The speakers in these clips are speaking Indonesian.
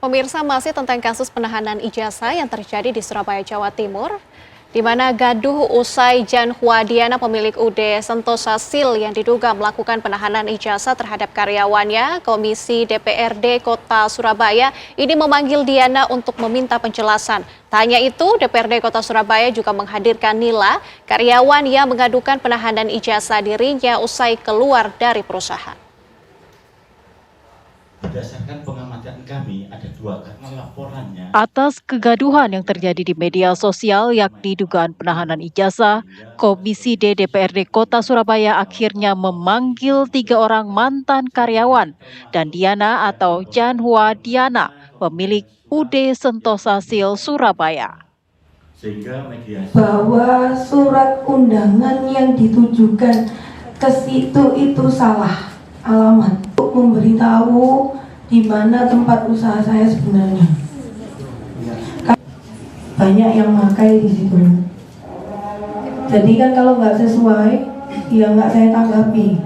Pemirsa, masih tentang kasus penahanan ijazah yang terjadi di Surabaya, Jawa Timur, di mana gaduh usai Jan Huadiana, pemilik UD Sentosa Sil yang diduga melakukan penahanan ijazah terhadap karyawannya. Komisi DPRD Kota Surabaya ini memanggil Diana untuk meminta penjelasan. Tak hanya itu, DPRD Kota Surabaya juga menghadirkan Nila, karyawan yang mengadukan penahanan ijazah dirinya usai keluar dari perusahaan. Berdasarkan pengamatan kami, ada dua karena laporannya. Atas kegaduhan yang terjadi di media sosial yakni dugaan penahanan ijazah, Komisi D DPRD Kota Surabaya akhirnya memanggil 3 orang mantan karyawan dan Diana atau Jan Huadiana, pemilik UD Sentosa Sil Surabaya. Sehingga bahwa surat undangan yang ditujukan ke situ itu salah alamat, untuk memberitahu di mana tempat usaha saya sebenarnya. Banyak yang pakai di situ. Jadi kan kalau nggak sesuai, ya nggak saya tanggapi.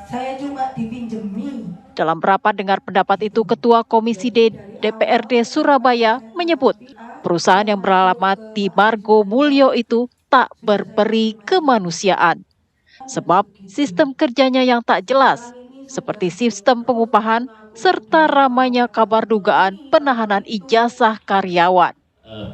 Saya cuma dipinjemi. Dalam rapat dengar pendapat itu, Ketua Komisi D DPRD Surabaya menyebut perusahaan yang beralamat di Margo Mulyo itu tak berperi kemanusiaan. Sebab sistem kerjanya yang tak jelas, seperti sistem pengupahan, serta ramainya kabar dugaan penahanan ijazah karyawan.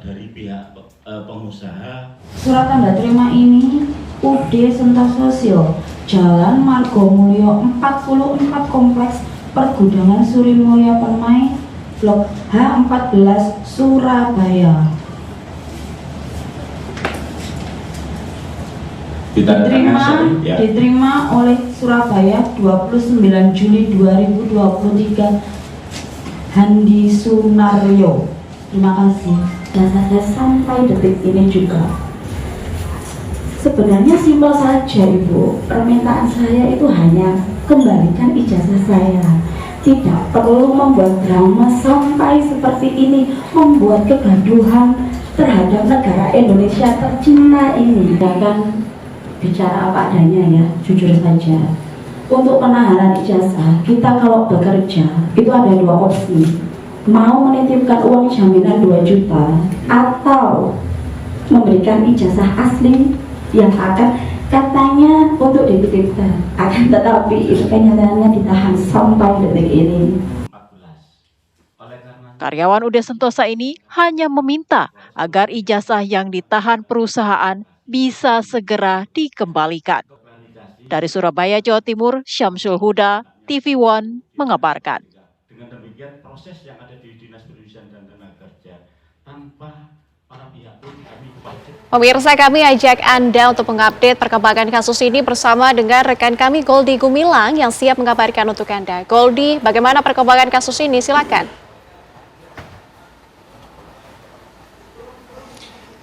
Dari pihak pengusaha, surat tanda terima ini UD Sentosa Sil, Jalan Margo Mulyo 44 Kompleks Pergudangan Surimulya Permai, Blok H14 Surabaya. Diterima oleh Surabaya 29 Juli 2023 Handi Sunaryo. Terima kasih. Dan saya sampai detik ini juga sebenarnya simpel saja, Ibu. Permintaan saya itu hanya kembalikan ijazah saya. Tidak perlu membuat drama sampai seperti ini, membuat kegaduhan terhadap negara Indonesia tercinta ini. Akan bicara apa adanya ya, jujur saja. Untuk penahanan ijazah, kita kalau bekerja itu ada 2 opsi. Mau menitipkan uang jaminan 2 juta atau memberikan ijazah asli yang akan katanya untuk dititipkan. Akan tetapi itu kenyataannya ditahan sampai detik ini. Karyawan UD Sentosa ini hanya meminta agar ijazah yang ditahan perusahaan bisa segera dikembalikan. Dari Surabaya, Jawa Timur, Syamsul Huda, TV One mengabarkan. dengan demikian proses yang ada di Dinas Perindustrian dan Tenaga Kerja tanpa para pihak pun kami wajib. Pemirsa, kami ajak Anda untuk mengupdate perkembangan kasus ini bersama dengan rekan kami Goldi Gumilang yang siap mengabarkan untuk Anda. Goldi, bagaimana perkembangan kasus ini? Silakan.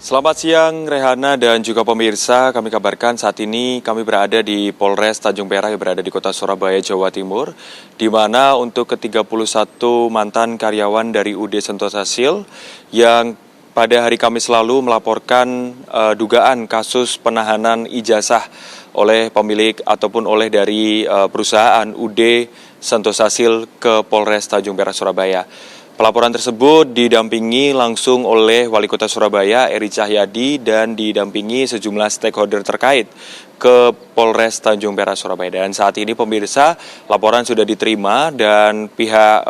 Selamat siang Rehana dan juga pemirsa, kami kabarkan saat ini kami berada di Polres Tanjung Perak yang berada di kota Surabaya, Jawa Timur, di mana untuk ke-31 mantan karyawan dari UD Sentosa Sil yang pada hari Kamis lalu melaporkan dugaan kasus penahanan ijazah oleh pemilik ataupun oleh dari perusahaan UD Sentosa Sil ke Polres Tanjung Perak, Surabaya. Pelaporan tersebut didampingi langsung oleh Wali Kota Surabaya, Eri Cahyadi, dan didampingi sejumlah stakeholder terkait ke Polres Tanjung Perak, Surabaya. Dan saat ini pemirsa, laporan sudah diterima dan pihak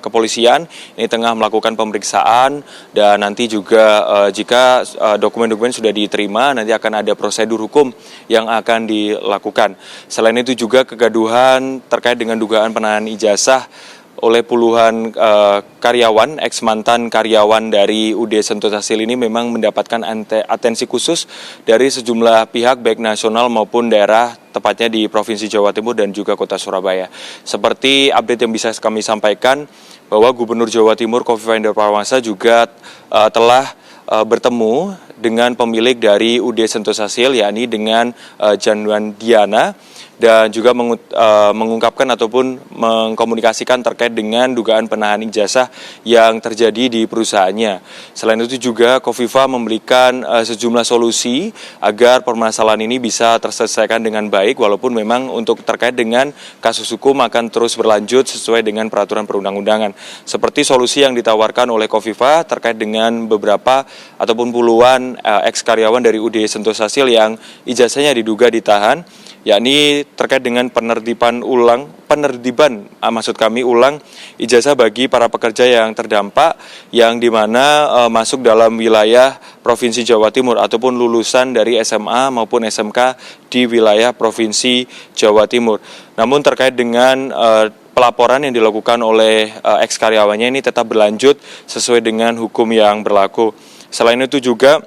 kepolisian ini tengah melakukan pemeriksaan dan nanti juga jika dokumen-dokumen sudah diterima, nanti akan ada prosedur hukum yang akan dilakukan. Selain itu juga kegaduhan terkait dengan dugaan penahanan ijazah oleh puluhan karyawan, ex-mantan karyawan dari UD Sentosa Sil ini memang mendapatkan atensi khusus dari sejumlah pihak baik nasional maupun daerah, tepatnya di Provinsi Jawa Timur dan juga Kota Surabaya. Seperti update yang bisa kami sampaikan bahwa Gubernur Jawa Timur Kofifa Indar Parawansa juga telah bertemu dengan pemilik dari UD Sentosa Sil, yakni dengan Jan Huadiana, dan juga mengungkapkan ataupun mengkomunikasikan terkait dengan dugaan penahanan ijazah yang terjadi di perusahaannya. Selain itu juga Kofifa memberikan sejumlah solusi agar permasalahan ini bisa terselesaikan dengan baik, walaupun memang untuk terkait dengan kasus hukum akan terus berlanjut sesuai dengan peraturan perundang-undangan. Seperti solusi yang ditawarkan oleh Kofifa terkait dengan beberapa ataupun puluhan ex-karyawan dari UD Sentosa Sil yang ijazahnya diduga ditahan, yakni terkait dengan penertiban ulang ijazah bagi para pekerja yang terdampak yang dimana masuk dalam wilayah Provinsi Jawa Timur ataupun lulusan dari SMA maupun SMK di wilayah Provinsi Jawa Timur. Namun terkait dengan pelaporan yang dilakukan oleh ex-karyawannya ini tetap berlanjut sesuai dengan hukum yang berlaku. Selain itu juga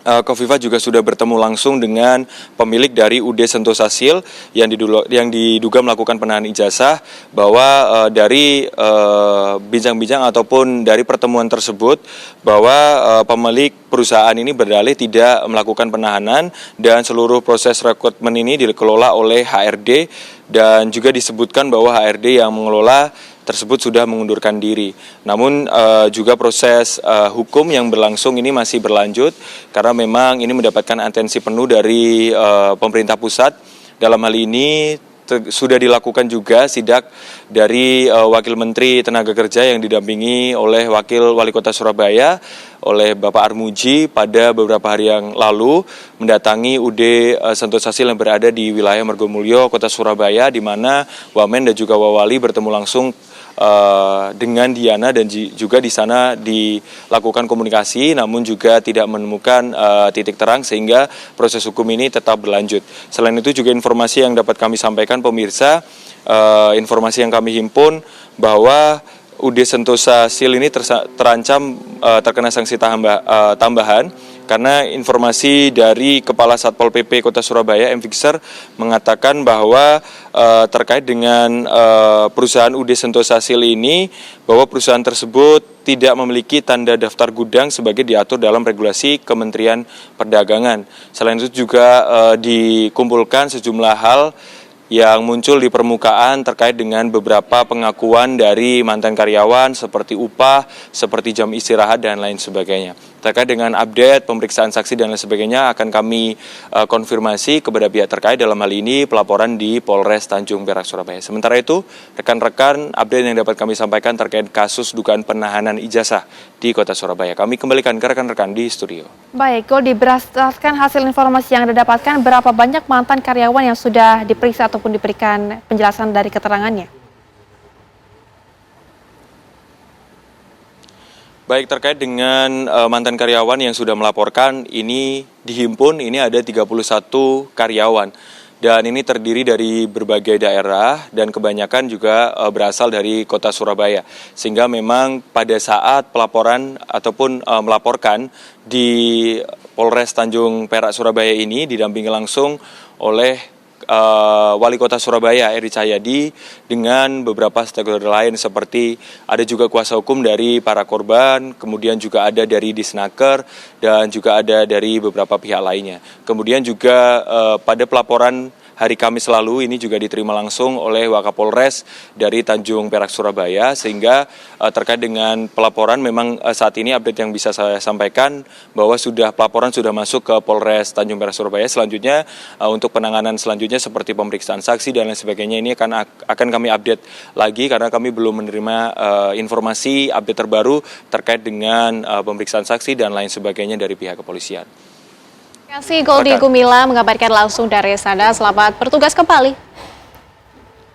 Kofifa juga sudah bertemu langsung dengan pemilik dari UD Sentosa Sil yang diduga melakukan penahanan ijazah, bahwa dari bincang-bincang ataupun dari pertemuan tersebut bahwa pemilik perusahaan ini berdalih tidak melakukan penahanan dan seluruh proses rekrutmen ini dikelola oleh HRD, dan juga disebutkan bahwa HRD yang mengelola tersebut sudah mengundurkan diri. Namun juga proses hukum yang berlangsung ini masih berlanjut karena memang ini mendapatkan atensi penuh dari pemerintah pusat. Dalam hal ini sudah dilakukan juga sidak dari Wakil Menteri Tenaga Kerja yang didampingi oleh Wakil Wali Kota Surabaya oleh Bapak Armuji pada beberapa hari yang lalu mendatangi UD Sentosa Sil yang berada di wilayah Margomulyo, Kota Surabaya, di mana Wamen dan juga Wawali bertemu langsung dengan Diana, dan juga di sana dilakukan komunikasi namun juga tidak menemukan titik terang sehingga proses hukum ini tetap berlanjut. Selain itu juga informasi yang dapat kami sampaikan pemirsa, informasi yang kami himpun bahwa UD Sentosa Sil ini terancam terkena sanksi tambahan karena informasi dari Kepala Satpol PP Kota Surabaya M. Fixer mengatakan bahwa terkait dengan perusahaan UD Sentosa Sil ini, bahwa perusahaan tersebut tidak memiliki tanda daftar gudang sebagai diatur dalam regulasi Kementerian Perdagangan. Selain itu juga dikumpulkan sejumlah hal yang muncul di permukaan terkait dengan beberapa pengakuan dari mantan karyawan seperti upah, seperti jam istirahat dan lain sebagainya. Terkait dengan update pemeriksaan saksi dan lain sebagainya akan kami konfirmasi kepada pihak terkait, dalam hal ini pelaporan di Polres Tanjung Perak Surabaya. Sementara itu, rekan-rekan, update yang dapat kami sampaikan terkait kasus dugaan penahanan ijazah di Kota Surabaya. Kami kembalikan ke rekan-rekan di studio. Baik, Goldi, berdasarkan hasil informasi yang Anda dapatkan, berapa banyak mantan karyawan yang sudah diperiksa ataupun diberikan penjelasan dari keterangannya? Baik, terkait dengan mantan karyawan yang sudah melaporkan, ini dihimpun, ini ada 31 karyawan. Dan ini terdiri dari berbagai daerah dan kebanyakan juga berasal dari Kota Surabaya. Sehingga memang pada saat pelaporan ataupun melaporkan di Polres Tanjung Perak Surabaya ini didampingi langsung oleh Wali Kota Surabaya Eri Cahyadi dengan beberapa stakeholder lain, seperti ada juga kuasa hukum dari para korban, kemudian juga ada dari Disnaker dan juga ada dari beberapa pihak lainnya. Kemudian juga pada pelaporan hari Kamis lalu ini juga diterima langsung oleh Wakapolres dari Tanjung Perak Surabaya, sehingga terkait dengan pelaporan memang saat ini update yang bisa saya sampaikan bahwa pelaporan sudah masuk ke Polres Tanjung Perak Surabaya. Selanjutnya untuk penanganan selanjutnya seperti pemeriksaan saksi dan lain sebagainya ini akan kami update lagi karena kami belum menerima informasi update terbaru terkait dengan pemeriksaan saksi dan lain sebagainya dari pihak kepolisian. Terima kasih Goldi Gumila mengabarkan langsung dari sana. Selamat bertugas kembali.